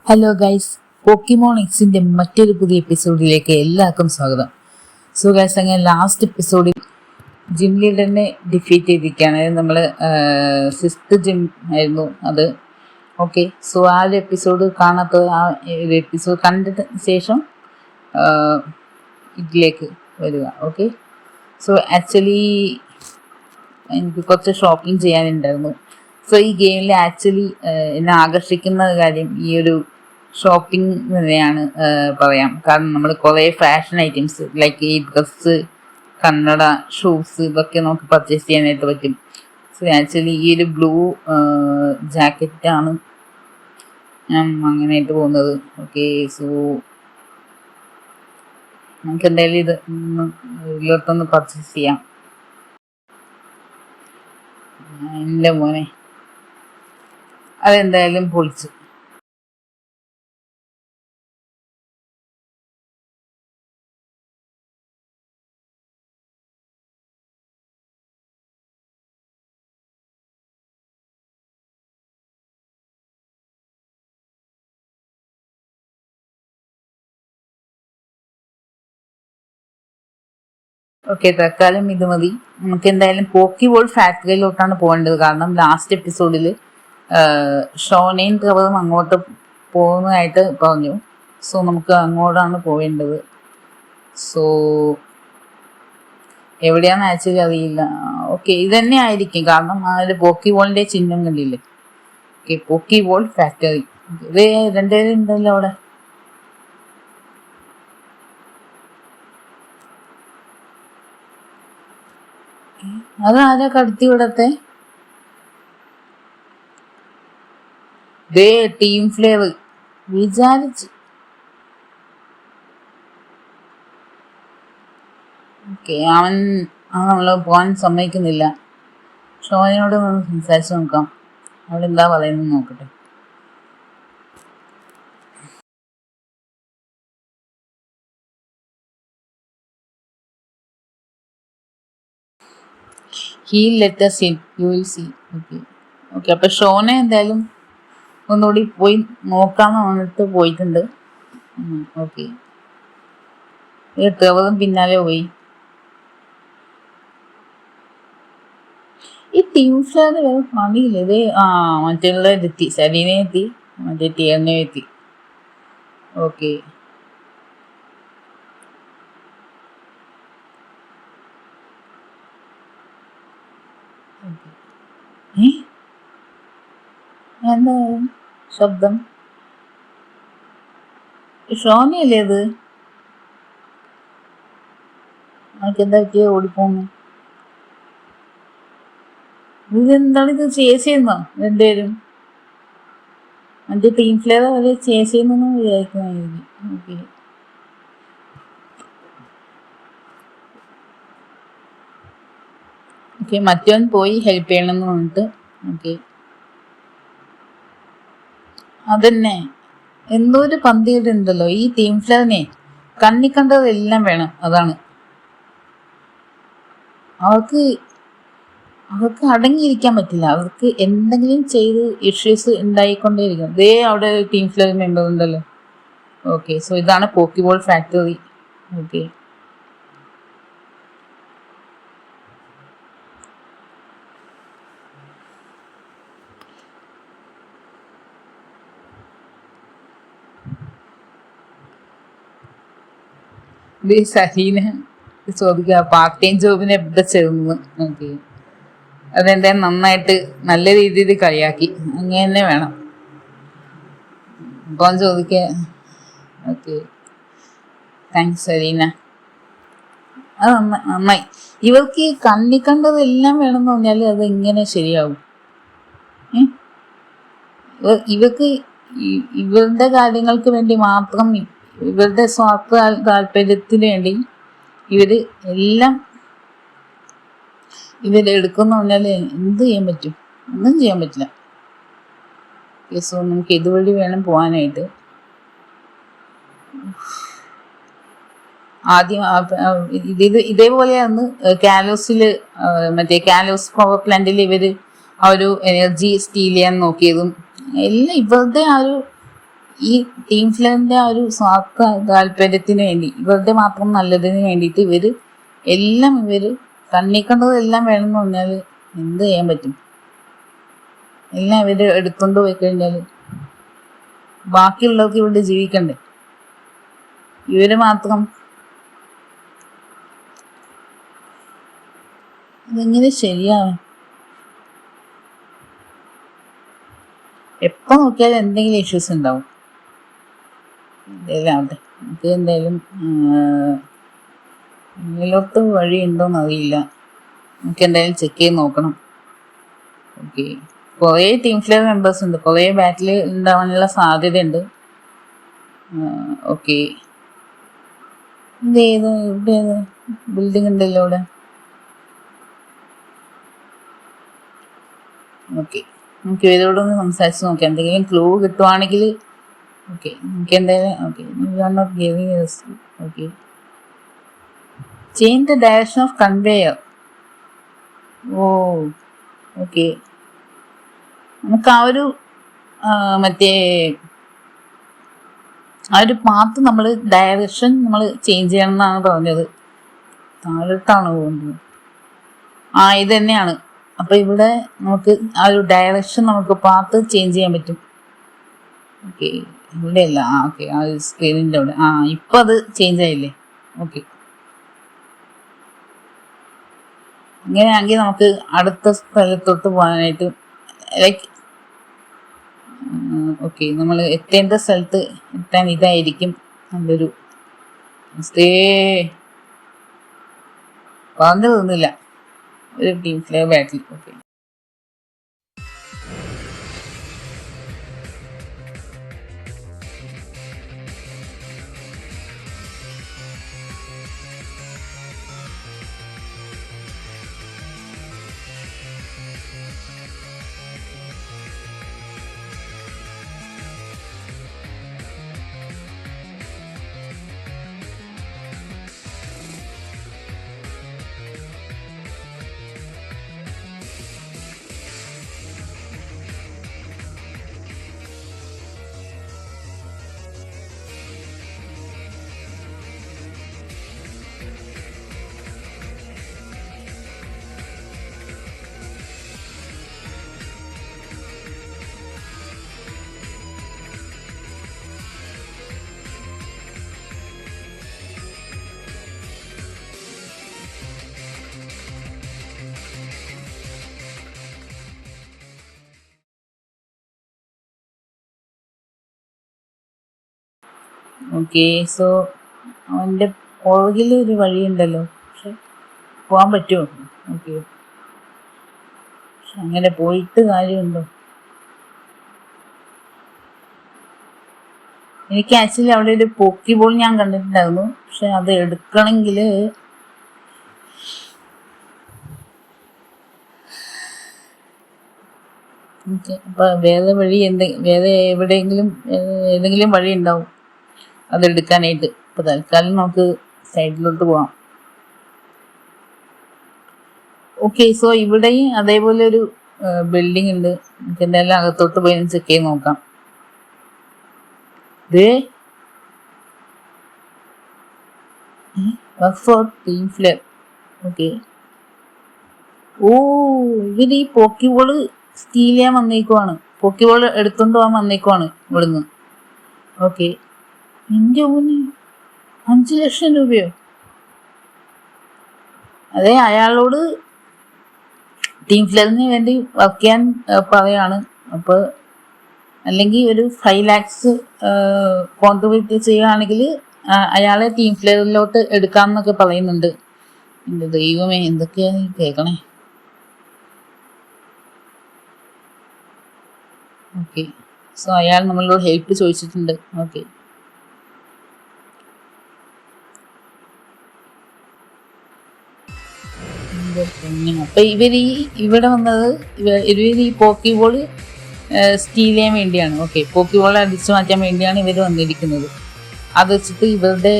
Hello guys, പോക്കിമോൺ എക്സിന്റെ മറ്റൊരു പുതിയ എപ്പിസോഡിലേക്ക് എല്ലാവർക്കും സ്വാഗതം. സോ ഗൈസ്, അങ്ങനെ ലാസ്റ്റ് എപ്പിസോഡിൽ ജിം ലീഡറിനെ ഡിഫീറ്റ് ചെയ്തിരിക്കുകയാണ്. നമ്മൾ സിക്സ്ത് ജിം ആയിരുന്നു അത്. ഓക്കെ, സോ ആ ഒരു എപ്പിസോഡ് കാണാത്ത ആ ഒരു എപ്പിസോഡ് കണ്ടതിന് ശേഷം ഇതിലേക്ക് വരിക. ഓക്കെ, സോ ആക്ച്വലി എനിക്ക് കുറച്ച് ഷോപ്പിംഗ് ചെയ്യാനുണ്ടായിരുന്നു. സോ ഈ ഗെയിമിൽ ആക്ച്വലി എന്നെ ആകർഷിക്കുന്ന കാര്യം ഈ ഒരു ഷോപ്പിംഗ് തന്നെയാണ് പറയാം. കാരണം നമ്മൾ കുറേ ഫാഷൻ ഐറ്റംസ് ലൈക്ക് ഈ ഡ്രസ്സ്, കണ്ണട, ഷൂസ് ഇതൊക്കെ നമുക്ക് പർച്ചേസ് ചെയ്യാനായിട്ട് പറ്റും. സോ ആക്ച്വലി ഈ ഒരു ബ്ലൂ ജാക്കറ്റാണ് ഞാൻ അങ്ങനെയായിട്ട് പോകുന്നത്. ഓക്കെ, സോ നമുക്ക് എന്തായാലും ഇത് ഇതിലൊത്തൊന്ന് പർച്ചേസ് ചെയ്യാം. എൻ്റെ മോനെ അതെന്തായാലും പൊളിച്ചു. ഓക്കെ, തൽക്കാലം ഇത് മതി. നമുക്ക് എന്തായാലും പോക്കിബോൾ ഫാക്ടറിയിലോട്ടാണ് പോകേണ്ടത്. കാരണം ലാസ്റ്റ് എപ്പിസോഡിൽ ഷോനയും ട്രെവറും അങ്ങോട്ട് പോകുന്നതായിട്ട് പറഞ്ഞു. സോ നമുക്ക് അങ്ങോട്ടാണ് പോവേണ്ടത്. സോ എവിടെയാണെന്ന് ആക്ച്വലി അറിയില്ല. ഓക്കെ, ഇത് തന്നെ ആയിരിക്കും. കാരണം ആ ഒരു പോക്കിബോളിന്റെ ചിഹ്നം കണ്ടില്ലേ. Okay, pokeball factory. ഇത് രണ്ടുപേരും ഉണ്ടല്ലോ അവിടെ. അതാരാ കടത്തി വിടത്തെ? ടീം ഫ്ലേവർ വിചാരിച്ച്. ഓക്കെ, അവൻ നമ്മള് പോകാൻ സമ്മതിക്കുന്നില്ല. ഷോനോട് ഒന്ന് സംസാരിച്ച് നോക്കാം, അവിടെ എന്താ പറയുന്നത് നോക്കട്ടെ. He'll let us in, you will see. Okay okay, അപ്പൊ ഷോനെ എന്തായാലും ഒന്നുകൂടി പോയി നോക്കാന്ന് പറഞ്ഞിട്ട് പോയിട്ടുണ്ട്. ഓക്കെ, ട്രെവറും പിന്നാലെ പോയി. ഈ ടീം ഫ്ലെയർ വേറെ പണിയില്ല. ഇത് മറ്റുള്ള എത്തി, സലീനെ എത്തി, മറ്റേ ടിയറിനെ എത്തി. ഓക്കെ, എന്താ ശബ്ദം? ഷോനയല്ലേ അത്? നമുക്കെന്താ പറ്റിയ ഓടിപ്പോന്നു? ഇതെന്താണ് ഇത് ചേസ് ചെയ്യുന്നോ രണ്ടുപേരും? മറ്റേ ടീം ഫ്ലെയർ അവര് ചേസ് ചെയ്യുന്നു വിചാരിക്കുമായിരിക്കും. ഓക്കെ, ഓക്കെ, മറ്റവൻ പോയി ഹെൽപ്പ് ചെയ്യണമെന്ന് പറഞ്ഞിട്ട്. ഓക്കെ, അതന്നെ എന്തോ ഒരു പന്തിയുടെ ഉണ്ടല്ലോ ഈ ടീം ഫ്ലെയറിനെ. കണ്ണി കണ്ടതെല്ലാം വേണം. അതാണ് അവർക്ക് അടങ്ങിയിരിക്കാൻ പറ്റില്ല. അവർക്ക് എന്തെങ്കിലും ചെയ്ത് ഇഷ്യൂസ് ഉണ്ടായിക്കൊണ്ടേയിരിക്കും. അവിടെ ഒരു ടീം ഫ്ലെയർ മെമ്പർ ഉണ്ടല്ലോ. ഓക്കെ, സോ ഇതാണ് പോക്കിബോൾ ഫാക്ടറി. ഓക്കെ, ഇത് സഹീന ചോദിക്കുക പാർട്ട് ടൈം ജോബിന് എവിടെ ചേർന്നു. ഓക്കെ, അതെന്താ നന്നായിട്ട് നല്ല രീതിയിൽ കളിയാക്കി. അങ്ങനെ തന്നെ വേണം. അപ്പം ചോദിക്ക. Okay, thanks Saleena. അത് നന്നായി. ഇവർക്ക് കണ്ണി കണ്ടതെല്ലാം വേണമെന്ന് പറഞ്ഞാൽ അത് എങ്ങനെ ശരിയാവും? ഇവർക്ക് ഇവരുടെ കാര്യങ്ങൾക്ക് വേണ്ടി മാത്രം, ഇവരുടെ സ്വാർത്ഥ താല്പര്യത്തിന് വേണ്ടി ഇവര് എല്ലാം ഇവരെടുക്കുന്ന പറഞ്ഞാൽ എന്ത് ചെയ്യാൻ പറ്റും? ഒന്നും ചെയ്യാൻ പറ്റില്ല. സോ നമുക്ക് ഇതുവഴി വേണം പോകാനായിട്ട്. ആദ്യം ഇതേപോലെയാണ് കാലോസില്, മറ്റേ കാലോസ് പവർ പ്ലാന്റിൽ ഇവര് ആ ഒരു എനർജി സ്റ്റീൽ ചെയ്യാൻ നോക്കിയതും എല്ലാം ഇവരുടെ ആ ഒരു ഈ ടീം ഫ്ലെയറിന്റെ ആ ഒരു സ്വാർത്ഥ താല്പര്യത്തിന് വേണ്ടി, ഇവരുടെ മാത്രം നല്ലതിന് വേണ്ടിയിട്ട് ഇവര് കണ്ണി കണ്ടതെല്ലാം വേണമെന്ന് പറഞ്ഞാൽ എന്ത് ചെയ്യാൻ പറ്റും? എല്ലാം ഇവര് എടുത്തോണ്ട് പോയി കഴിഞ്ഞാൽ ബാക്കിയുള്ളവർക്ക് ഇവിടെ ജീവിക്കണ്ടേ? ഇവര് മാത്രം ഇതെങ്ങനെ ശരിയാവും? എപ്പോൾ നോക്കിയാലും എന്തെങ്കിലും ഇഷ്യൂസ് ഉണ്ടാവും. എന്തായാലും ആവട്ടെ, നമുക്ക് എന്തായാലും മുന്നിലോട്ട് വഴി ഉണ്ടോയെന്ന് അറിയില്ല. നമുക്ക് എന്തായാലും ചെക്ക് ചെയ്ത് നോക്കണം. ഓക്കെ, കുറേ ടീം ഫ്ലെയർ മെമ്പേഴ്സ് ഉണ്ട്, കുറേ ബാറ്റിൽ ഉണ്ടാവാനുള്ള സാധ്യതയുണ്ട്. ഓക്കെ, ഇവിടെ ബിൽഡിംഗ് ഉണ്ടല്ലോ ഇവിടെ. ഓക്കെ, നമുക്ക് ഇവരോടൊന്ന് സംസാരിച്ച് നോക്കാം, എന്തെങ്കിലും ക്ലൂ കിട്ടുവാണെങ്കിൽ. ഓക്കെ, നമുക്ക് എന്തായാലും okay, change the direction of conveyor. Oh okay, നമുക്ക് ആ ഒരു മറ്റേ ആ ഒരു പാത്ത് നമ്മൾ ഡയറക്ഷൻ നമ്മൾ ചേഞ്ച് ചെയ്യണം എന്നാണ് പറഞ്ഞത്. താഴോട്ടാണ് പോകുന്നത്. ഇത് തന്നെയാണ്. അപ്പോൾ ഇവിടെ നമുക്ക് ആ ഒരു ഡയറക്ഷൻ നമുക്ക് പാത്ത് ചേഞ്ച് ചെയ്യാൻ പറ്റും. ഓക്കെ, ഇവിടെയല്ല. ഓക്കെ, ആ ഒരു സ്ക്രീനിൻ്റെ അവിടെ. ഇപ്പം അത് ചേഞ്ച് ആയില്ലേ? ഓക്കെ, ഇങ്ങനെയാണെങ്കിൽ നമുക്ക് അടുത്ത സ്ഥലത്തോട്ട് പോകാനായിട്ട് ലൈക്ക് ഓക്കെ, നമ്മൾ എത്തേണ്ട സ്ഥലത്ത് എത്താൻ ഇതായിരിക്കും നല്ലൊരു പറഞ്ഞു തോന്നില്ല ഒരു ടീം ഫ്ലെയർ ബാറ്റിൽ. ഓക്കെ, ഓക്കെ, സോ അവൻ്റെ പുറകിൽ ഒരു വഴിയുണ്ടല്ലോ, പക്ഷെ പോകാൻ പറ്റുമോ? ഓക്കെ, പക്ഷെ അങ്ങനെ പോയിട്ട് കാര്യമുണ്ടോ? എനിക്ക് ആക്ച്വലി അവിടെ ഒരു പോക്കി ബോൾ ഞാൻ കണ്ടിട്ടുണ്ടായിരുന്നു, പക്ഷെ അത് എടുക്കണമെങ്കിൽ അപ്പം വേറെ എവിടെയെങ്കിലും ഏതെങ്കിലും വഴി ഉണ്ടാവും അതെടുക്കാനായിട്ട്. ഇപ്പം തൽക്കാലം നമുക്ക് സൈഡിലോട്ട് പോവാം. ഓക്കെ, സോ ഇവിടെയും അതേപോലെ ഒരു ബിൽഡിംഗ് ഉണ്ട്. നമുക്ക് എന്തായാലും അകത്തോട്ട് പോയി ചെക്ക് ചെയ്ത് നോക്കാം. Team flare. ഓക്കെ, ഇവര് ഈ പോക്കിബോള് സ്റ്റീൽ ചെയ്യാൻ വന്നേക്കുവാണ്, പോക്കിബോൾ എടുത്തോണ്ട് പോകാൻ വന്നേക്കുവാണ് ഇവിടുന്ന്. ഓക്കെ, എൻ്റെ 5 ലക്ഷം രൂപയോ? അതെ, അയാളോട് ടീം ഫ്ലെയറിന് വേണ്ടി വർക്ക് ചെയ്യാൻ പറയാണ്. അപ്പോൾ അല്ലെങ്കിൽ ഒരു 5 lakhs കോൺട്രിബ്യൂട്ട് ചെയ്യുകയാണെങ്കിൽ അയാളെ ടീം ഫ്ലെയറിലോട്ട് എടുക്കാമെന്നൊക്കെ പറയുന്നുണ്ട്. എൻ്റെ ദൈവമേ, എന്തൊക്കെയാണ് ഈ കേൾക്കണേ. ഓക്കെ, സോ അയാൾ നമ്മളോട് ഹെൽപ്പ് ചോദിച്ചിട്ടുണ്ട്. ഓക്കെ, അപ്പൊ ഇവിടെ വന്നത് ഇവര് ഈ പോക്കിബോൾ സ്റ്റീൽ ചെയ്യാൻ വേണ്ടിയാണ്. ഓക്കെ, പോക്കിബോൾ അടിച്ചു മാറ്റാൻ വേണ്ടിയാണ് ഇവർ വന്നിരിക്കുന്നത്. അത് വെച്ചിട്ട് ഇവരുടെ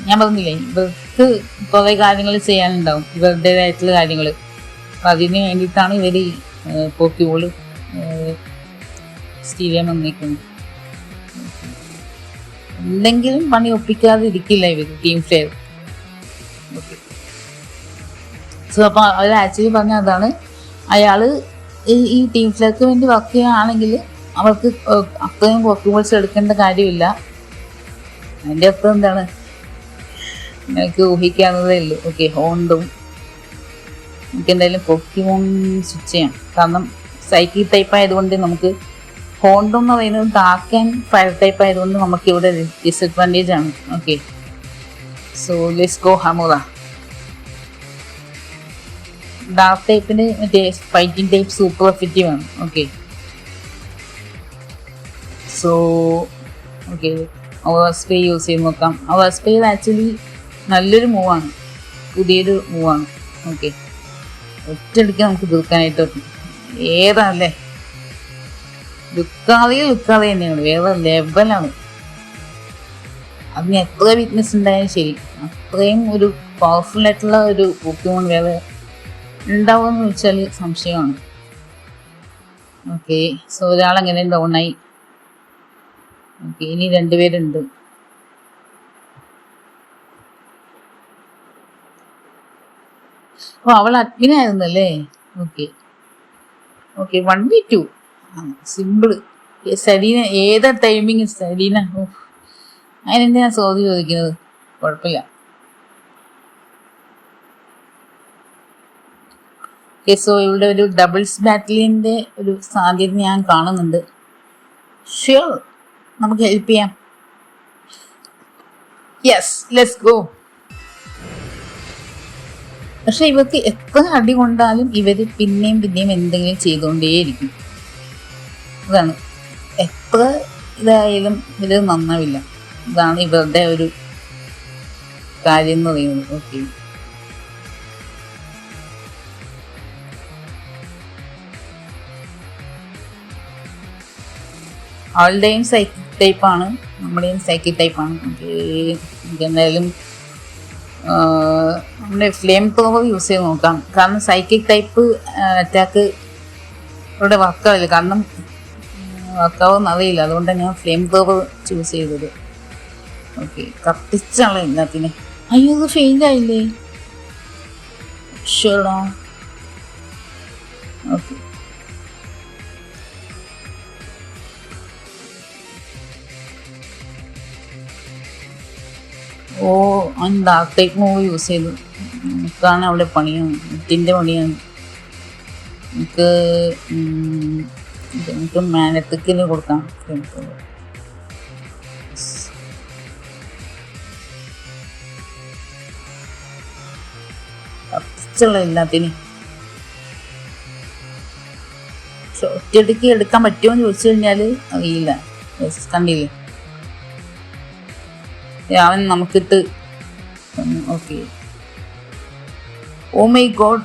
ഞാൻ പറഞ്ഞില്ലേ, ഇവർക്ക് കുറേ കാര്യങ്ങൾ ചെയ്യാനുണ്ടാവും, ഇവരുടേതായിട്ടുള്ള കാര്യങ്ങൾ. അപ്പം അതിന് വേണ്ടിയിട്ടാണ് ഇവർ പോക്കിബോൾ സ്റ്റീൽ ചെയ്യാൻ വന്നിരിക്കുന്നത്. എന്തെങ്കിലും പണി ഒപ്പിക്കാതെ ഇരിക്കില്ല ഇവർ ടീം ഫെയർ. ഓക്കെ, സോ അപ്പോൾ അവർ ആക്ച്വലി പറഞ്ഞ അതാണ്, അയാൾ ഈ ടീം ഫെയർക്ക് വേണ്ടി വർക്ക് ചെയ്യുകയാണെങ്കിൽ അവർക്ക് അത്രയും വർക്കുബിൾസ് എടുക്കേണ്ട കാര്യമില്ല. അതിൻ്റെ അർത്ഥം എന്താണ് എനിക്ക് ഊഹിക്കാവുന്നതേ ഉള്ളൂ. ഓക്കെ, ഹോണ്ടും നമുക്ക് എന്തായാലും പോക്കിമോൺ സ്വിച്ച് ചെയ്യാം. കാരണം സൈക്കിൾ ടൈപ്പ് ആയതുകൊണ്ട് നമുക്ക് ഹോണ്ടും എന്ന് പറയുന്നത് ഡാർക്ക് ആൻഡ് ഫയർ ടൈപ്പ് ആയതുകൊണ്ട് നമുക്ക് ഇവിടെ ഡിസഡ്വാൻറ്റേജ് ആണ്. ഓക്കെ, സോ ലെറ്റ്സ് ഗോ ഹമുറ. ഡാർക്ക് ടൈപ്പിന് മറ്റേ ഫൈറ്റിംഗ് ടൈപ്പ് സൂപ്പർ എഫക്റ്റീവ് ആണ്. ഓക്കെ, സോ ഓക്കെ അവർ സ്പ്രേ യൂസ് ചെയ്ത് നോക്കാം. അവർ സ്പ്രേ ആക്ച്വലി നല്ലൊരു മൂവാണ്, പുതിയൊരു മൂവാണ്. ഓക്കെ, ഒറ്റയടിക്ക് നമുക്ക് തീർക്കാനായിട്ട് പറ്റും. ഏതാല്ലേ, ലുക്കാതെ തന്നെയാണ്, വേറെ ലെവലാണ്. അതിന് എത്ര വീക്ക്നെസ് ഉണ്ടായാലും ശരി, അത്രയും ഒരു പവർഫുൾ ആയിട്ടുള്ള ഒരു പോക്കിമോൺ വേറെ ഉണ്ടാവുമെന്ന് വെച്ചാൽ സംശയമാണ്. ഓക്കെ, സോ ഒരാളെങ്ങനെ ഡൗണായി. ഓക്കെ, ഇനി 2 പേരുണ്ട്. അപ്പോൾ അവൾ അഡ്മിനായിരുന്നല്ലേ. Okay okay, 1v2 simple. സലീന ഏതാ ടൈമിങ്? സലീന അതിനെന്തിനാ സോദി ചോദിക്കുന്നത്? കുഴപ്പമില്ല. ഓക്കെ, സോ ഇവിടെ ഒരു ഡബിൾസ് ബാറ്റിലിൻ്റെ ഒരു സാധ്യത ഞാൻ കാണുന്നുണ്ട്. ഷ്യൂർ, നമുക്ക് ഹെൽപ്പ് ചെയ്യാം. Yes, let's go. പക്ഷെ ഇവർക്ക് എത്ര അടി കൊണ്ടാലും ഇവര് പിന്നെയും എന്തെങ്കിലും ചെയ്തുകൊണ്ടേയിരിക്കും. അതാണ്, എത്ര ഇതായാലും ഇത് നന്നാവില്ല. ഇതാണ് ഇവരുടെ ഒരു കാര്യം എന്ന് പറയുന്നത്. ഓക്കെ, അവളുടെയും സൈക്കിൾ ടൈപ്പാണ്, നമ്മുടെയും സൈക്കിൾ ടൈപ്പാണ്. ഓക്കെ, എന്തായാലും നമ്മുടെ ഫ്ലെയിം ത്രോവർ യൂസ് ചെയ്ത് നോക്കാം. കാരണം സൈക്കിക് ടൈപ്പ് അറ്റാക്ക് ഇവിടെ വർക്കാവില്ല. കാരണം വർക്കാവുമെന്ന് അറിയില്ല, അതുകൊണ്ടാണ് ഞാൻ ഫ്ലെയിം ത്രോവർ ചൂസ് ചെയ്തത്. ഓക്കെ, കത്തിച്ചാളെ എല്ലാത്തിനെ. അയ്യോ, ഇത് ഫെയിലായില്ലേ? ഷോടാ. ഓക്കെ, ഓ, അവൻ ഡാർക്ക് ടൈപ്പ് മൂവ് യൂസ് ചെയ്തു. നമുക്കാണ് അവിടെ പണിയാണ്, ഇതിൻ്റെ പണിയാണ്. നമുക്ക് മാനത്തിക്കിന് കൊടുക്കാം. കത്തിച്ചുള്ള എല്ലാത്തിനും. പക്ഷെ ഒറ്റയടിക്ക് എടുക്കാൻ പറ്റുമോ എന്ന് ചോദിച്ചു കഴിഞ്ഞാൽ അറിയില്ല. കണ്ടില്ലേ, അവൻ നമുക്കിട്ട്. Okay, oh my god,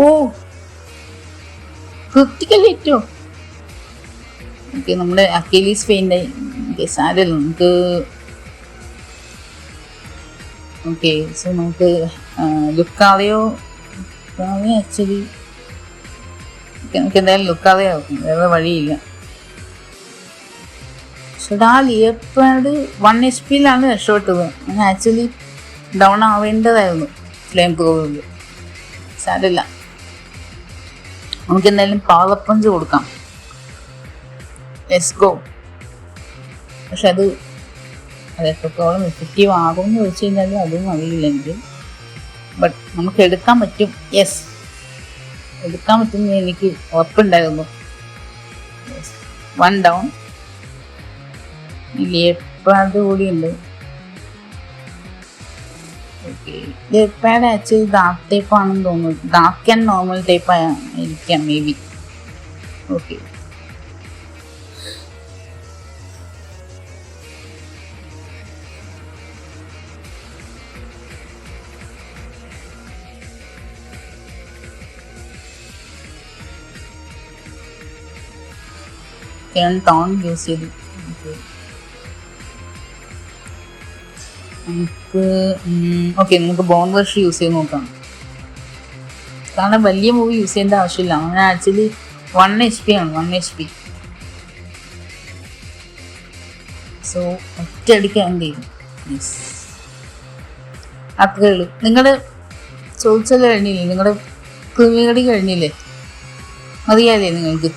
oh critical ഹിറ്റോ. ഓക്കെ, നമ്മുടെ അക്കീലീസ് പെയിൻ്റായി. ഓക്കെ, സാരമില്ല, നമുക്ക്. ഓക്കെ, സോ നമുക്ക് ലുക്കാതെയോ ആക്ച്വലി നമുക്ക് എന്തായാലും ലുക്കാതെ ആക്കും, വേറെ വഴിയില്ല. പക്ഷെ ആ ലിയപ്പാഡ് 1 HP രക്ഷപ്പെട്ടത്. അങ്ങനെ ആക്ച്വലി ഡൗൺ ആവേണ്ടതായിരുന്നു ഫ്ലെയിം ത്രോവിൽ. സാരമില്ല, നമുക്ക് എന്തായാലും പവർ പഞ്ച് കൊടുക്കാം. Let's go. പക്ഷെ അത് എത്രത്തോളം എഫക്റ്റീവ് ആകുമെന്ന് ചോദിച്ചു കഴിഞ്ഞാൽ അതും അറിയില്ല എനിക്ക്. ബട്ട് നമുക്ക് എടുക്കാൻ പറ്റും. യെസ്, എടുക്കാൻ പറ്റുന്ന എനിക്ക് ഉറപ്പുണ്ടായിരുന്നു. 1 ഡൗൺ. ലിയപ്പാഡ് കൂടിയുണ്ട്. ഓക്കെ, ലിയപ്പാഡ് ആക്ച്വലി ഡാർക്ക് ടൈപ്പ് ആണെന്ന് തോന്നുന്നു. ഡാർക്ക് ആൻഡ് നോർമൽ ടൈപ്പ് ആയിരിക്കാം may be. Okay, tone use ചെയ്തു. നമുക്ക് ഓക്കെ, നമുക്ക് ബോൺ റഷ് യൂസ് ചെയ്ത് നോക്കാം. കാരണം വലിയ മൂവ് യൂസ് ചെയ്യേണ്ട ആവശ്യമില്ല. അങ്ങനെ ആക്ച്വലി 1 HP ആണ്, 1 HP. സോ ഒറ്റയടിക്ക് എന്ത് ചെയ്യും? യെസ്, അത്രേ ഉള്ളൂ. നിങ്ങളുടെ ചോദിച്ചത് കഴിഞ്ഞില്ലേ? നിങ്ങളുടെ ക്രിമികടി കഴിഞ്ഞില്ലേ? മതിയാലേ നിങ്ങൾക്ക്?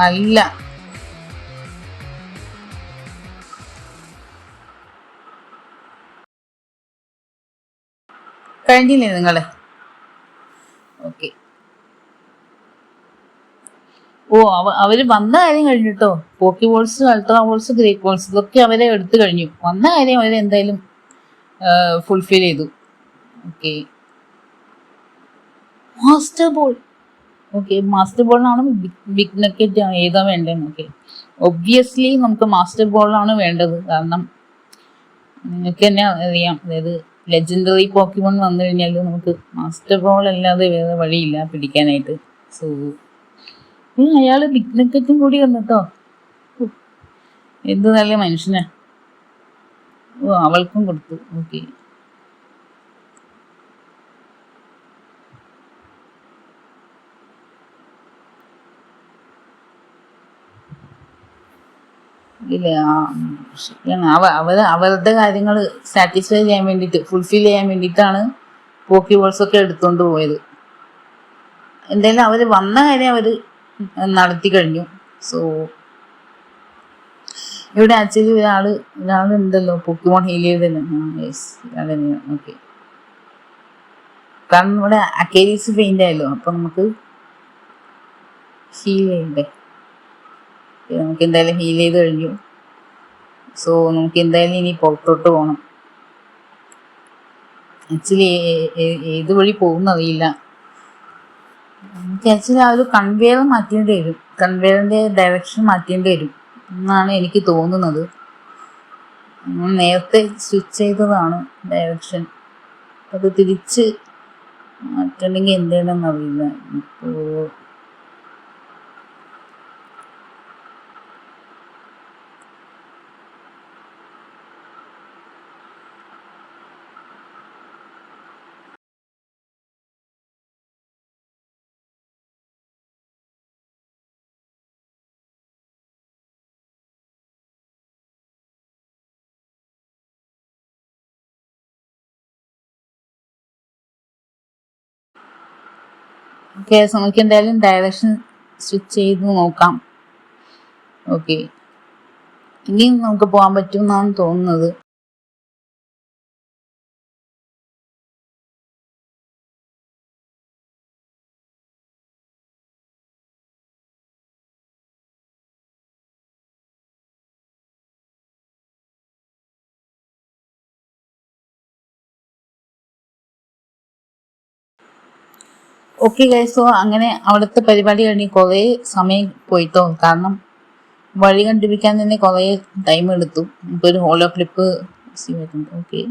അല്ല, കഴിഞ്ഞില്ലേ നിങ്ങളെ? ഓക്കെ. അവര് വന്ന കാര്യം കഴിഞ്ഞിട്ടോ. Poke balls, ultra balls, great balls ഇതൊക്കെ അവരെ എടുത്തു കഴിഞ്ഞു. വന്ന കാര്യം അവരെ എന്തായാലും ഫുൾഫിൽ ചെയ്തു. Okay, master ball. Okay, master ബോളിനാണ് ബിഗ് നക്കറ്റ് ഏതാ വേണ്ടതെന്ന്. ഓക്കെ, ഒബ്വിയസ്ലി നമുക്ക് മാസ്റ്റർ ബോളാണ് വേണ്ടത്. കാരണം നിങ്ങൾക്ക് തന്നെ അറിയാം, അതായത് ലെജൻഡറി പോക്കിമോൺ വന്നു കഴിഞ്ഞാൽ നമുക്ക് മാസ്റ്റർ ബോൾ അല്ലാതെ വേറെ വഴിയില്ല പിടിക്കാനായിട്ട്. സോ അയാൾ ബിഗ് നക്കറ്റും കൂടി വന്നിട്ടോ. എന്ത് നല്ല മനുഷ്യനാ. അവൾക്കും കൊടുത്തു. ഓക്കെ, ഇല്ല, അവരുടെ കാര്യങ്ങൾ സാറ്റിസ്ഫൈ ചെയ്യാൻ വേണ്ടിയിട്ട്, ഫുൾഫിൽ ചെയ്യാൻ വേണ്ടിയിട്ടാണ് പോക്കി ബോൾസ് ഒക്കെ എടുത്തുകൊണ്ട് പോയത്. എന്തായാലും അവർ വന്ന കാര്യം അവർ നടത്തി കഴിഞ്ഞു. സോ ഇവിടെ ആക്ച്വലി ഒരാളുണ്ടല്ലോ പോക്കിമോൺ ഹീൽ ചെയ്തല്ലോ. ഓക്കെ, കാരണം ഇവിടെ അക്കേരീസ് പെയിന്റ് ആയല്ലോ, അപ്പൊ നമുക്ക് ഹീൽ ചെയ്യണ്ടേ? നമുക്ക് എന്തായാലും ഹീൽ ചെയ്ത് കഴിഞ്ഞു. സോ നമുക്ക് എന്തായാലും ഇനി പുറത്തോട്ട് പോകണം. ആക്ച്വലി ഏത് വഴി പോകുന്നറിയില്ല. നമുക്ക് ആക്ച്വലി ആ ഒരു കൺവെയർ മാറ്റേണ്ടി വരും. കൺവെയറിന്റെ ഡയറക്ഷൻ മാറ്റേണ്ടി വരും എന്നാണ് എനിക്ക് തോന്നുന്നത്. നേരത്തെ സ്വിച്ച് ചെയ്തതാണ് ഡയറക്ഷൻ. അത് തിരിച്ച് മാറ്റണമെങ്കിൽ എന്ത് ചെയ്യണമെന്നറിയില്ല. ഇപ്പോൾ ഓക്കെ, നമുക്ക് എന്തായാലും ഡയറക്ഷൻ സ്വിച്ച് ചെയ്ത് നോക്കാം. ഓക്കെ, ഇനിയും നമുക്ക് പോകാൻ പറ്റും എന്നാണ് തോന്നുന്നത്. ഓക്കെ ഗൈസ്, സോ അങ്ങനെ അവിടുത്തെ പരിപാടി കഴിഞ്ഞ് കുറേ സമയം പോയിട്ടോ. കാരണം വഴി കണ്ടുപിടിക്കാൻ തന്നെ കുറേ ടൈം എടുത്തു. നമുക്കൊരു hollow clip okay,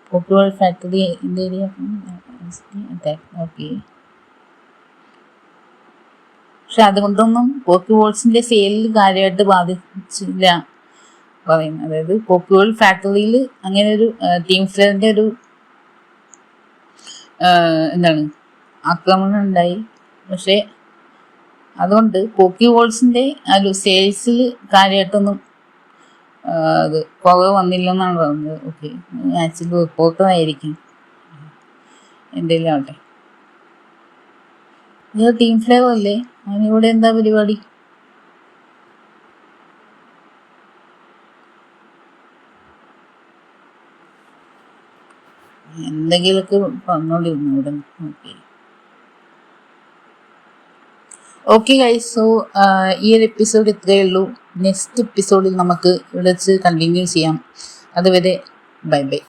popular factory area. Okay, പക്ഷെ അതുകൊണ്ടൊന്നും പോക്കി ബോൾസിന്റെ സെയിലിൽ കാര്യമായിട്ട് ബാധിച്ചില്ല പറയുന്നത്. അതായത് പോപ്പുലർ ഫാക്ടറിയിൽ അങ്ങനെ ഒരു ടീം ഫ്ലെയറിന്റെ ഒരു എന്താണ് ആക്രമണം ഉണ്ടായി. പക്ഷെ അതുകൊണ്ട് പോക്കി ബോൾസിന്റെ ഒരു സെയിൽസിൽ കാര്യമായിട്ടൊന്നും അത് കുറവ് വന്നില്ലെന്നാണ് പറഞ്ഞത്. ഓക്കെ, ആക്ച്വലി റിപ്പോർട്ടറായിരിക്കും എന്തെങ്കിലും ആവട്ടെ. ഇത് ടീം ഫ്ലേവർ അല്ലേ? അതിനിവിടെ എന്താ പരിപാടി? എന്തെങ്കിലുമൊക്കെ പറഞ്ഞോണ്ടിരുന്നു ഇവിടെ. ഓക്കെ ഓക്കെ ഗൈസ്, സോ ഈ ഒരു എപ്പിസോഡ് ഇത്രയേ ഉള്ളൂ. നെക്സ്റ്റ് എപ്പിസോഡിൽ നമുക്ക് ഇവിടെ വെച്ച് കണ്ടിന്യൂ ചെയ്യാം. അതുവരെ ബൈ ബൈ.